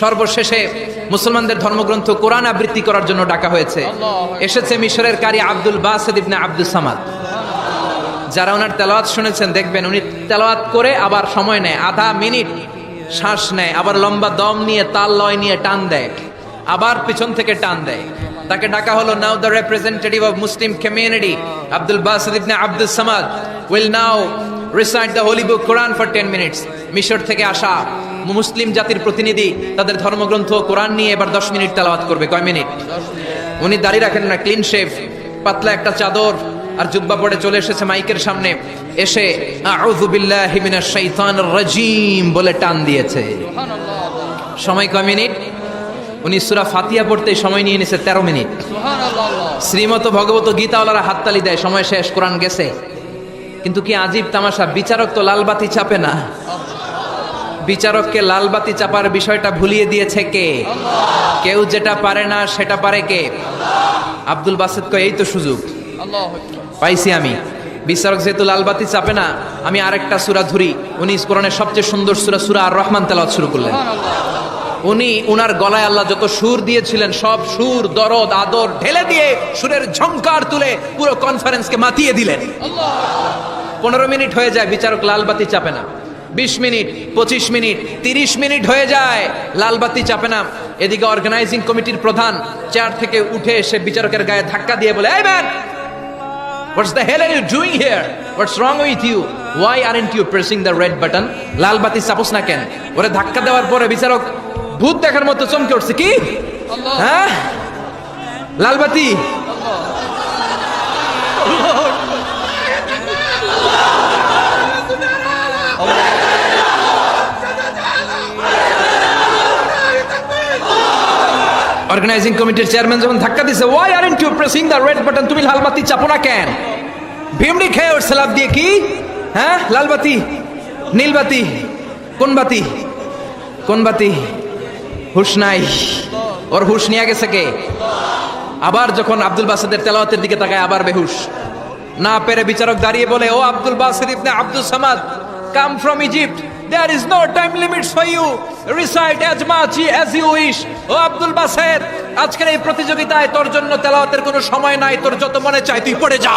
সর্বশেষে মুসলমানদের ধর্মগ্রন্থ কোরআন আবৃত্তি করার জন্য ডাকা হয়েছে। এসেছে মিশরের কারি Abdul Basit Ibne Abdus Samad. যারা ওনার তেলাওয়াত শুনেছেন দেখবেন উনি তেলাওয়াত করে আবার সময় নেয়, আধা মিনিট শ্বাস নেয়, আবার লম্বা দম নিয়ে তাল লয় নিয়ে টান দেয়, আবার পিছন থেকে টান দেয়। তাকে ডাকা হলো, now the representative of Muslim community Abdul Basit Ibne Abdus Samad will now recite the holy book Quran for 10 minutes. মিশর থেকে আসা মুসলিম জাতির প্রতিনিধি তাদের ধর্মগ্রন্থ কোরআন নিয়ে এবার 10 মিনিট তেলাওয়াত করবে। কয় মিনিট? উনি দাঁড়িয়ে রাখেন না, ক্লিন শেভ, পাতলা একটা চাদর আর জুব্বা পরে চলে এসেছে মাইকের সামনে, এসে আউযু বিল্লাহি মিনাশ শাইতানির রাজীম বলে টান দিয়েছে। সময় কয় মিনিট? উনি সূরা ফাতিহা পড়তে সময় নিয়ে নিয়েছে 13 মিনিট। শ্রীমত ভগবত গীতাওয়ালারা হাততালি দেয়, সময় শেষ, কোরআন গেছে। কিন্তু কি আজীব তামাশা, বিচারক তো লালবাতি চাপে না। বিচারককে লালবাতি চাপার বিষয়টা ভুলিয়ে দিয়েছে কে? কেউ যেটা পারে না সেটা পারে কে? আব্দুল বাসিত কয়, এই তো সুযোগ পাইছি আমি। বিচারক যেহেতু লালবাতি চাপে না, আমি আরেকটা সূরা ধরি। উনি কোরআনের সবচেয়ে সুন্দর সূরা আর রহমান তেলাওয়াত শুরু করলেন। উনি উনার গলায় আল্লাহ যত সুর দিয়েছিলেন সব সুর, দরদ, আদর ঢেলে দিয়ে সুরের ঝংকার তুলে পুরো কনফারেন্সকে মাতিয়ে দিলেন। 15 মিনিট হয়ে যায়, বিচারক লালবাতি চাপে না। 20 মিনিট, 25 মিনিট, 30 মিনিট হয়ে যায়, লালবাতি চাপে না। এদিকে অর্গানাইজিং কমিটির প্রধান চেয়ার থেকে উঠে এসে বিচারকের গায়ে ধাক্কা দিয়ে বলে, এই man, what's the hell are you doing here? What's wrong with you? Why aren't you pressing the red button? লালবাতি চাপোস না কেন? ওরে ধাক্কা দেওয়ার পরে বিচারক ভূত দেখার মতো চমকে উঠছে, কি হ্যাঁ লালবাতি? অর্গানাইজিং কমিটির চেয়ারম্যান যখন ধাক্কা দিছে, why aren't you pressing the red button, তুমি লালবাতি চাপো না কেন? ভিমড়ি খেয়ে ওর সালাপ দিয়ে, কি হ্যাঁ লালবাতি, নীলবাতি, কোন বাতি, কোন বাতি? হুশ নাই, ওর হুশ নিয়ে গেছে কে? আবার যখন আব্দুল বাসিতের তেলাওয়াতের দিকে তাকায় আবার বেহুশ। না পেরে বিচারক দাঁড়িয়ে বলে, ও Abdul Basit Ibne Abdus Samad, come from Egypt, there is no time limits for you, recite as much as you wish. O Abdul বাসিত, আজকের এই প্রতিযোগিতায় তোর জন্য তেলাওয়াতের কোনো সময় নাই, তোর যত মনে চায় তুই পড়ে যা।